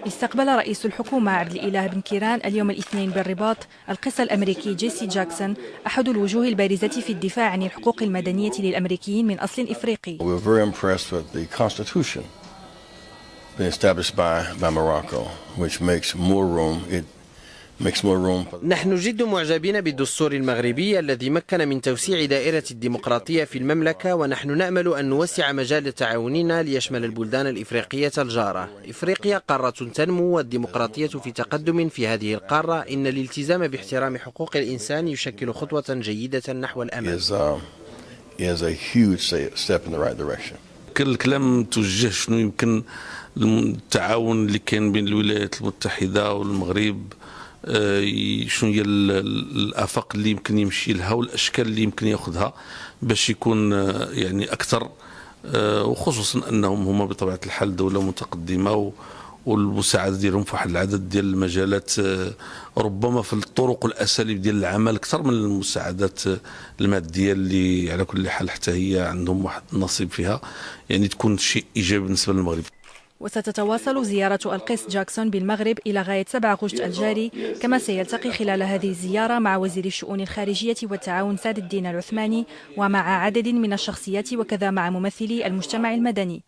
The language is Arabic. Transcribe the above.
استقبل رئيس الحكومة عبد الإله بن كيران اليوم الاثنين بالرباط القس الأمريكي جيسي جاكسون، أحد الوجوه البارزة في الدفاع عن الحقوق المدنية للأمريكيين من أصل إفريقي. نحن جد معجبين بالدستور المغربي الذي مكن من توسيع دائرة الديمقراطية في المملكة، ونحن نأمل أن نوسع مجال تعاوننا ليشمل البلدان الإفريقية الجارة. إفريقيا قارة تنمو والديمقراطية في تقدم في هذه القارة. إن الالتزام باحترام حقوق الإنسان يشكل خطوة جيدة نحو الأمل. كل الكلام توجه شنو يمكن التعاون اللي كان بين الولايات المتحدة والمغرب، شنو هي الآفاق اللي يمكن يمشي لها والأشكال اللي يمكن ياخذها باش يكون يعني أكثر، وخصوصا أنهم هما بطبيعة الحال دولة متقدمة والمساعدة ديالهم في واحد العدد ديال المجالات، ربما في الطرق والأساليب ديال العمل أكثر من المساعدات المادية اللي على كل حال حتى هي عندهم واحد النصيب فيها، يعني تكون شيء إيجابي بالنسبة للمغرب. وستتواصل زيارة القس جاكسون بالمغرب إلى غاية 7 غشت الجاري، كما سيلتقي خلال هذه الزيارة مع وزير الشؤون الخارجية والتعاون سعد الدين العثماني ومع عدد من الشخصيات وكذا مع ممثلي المجتمع المدني.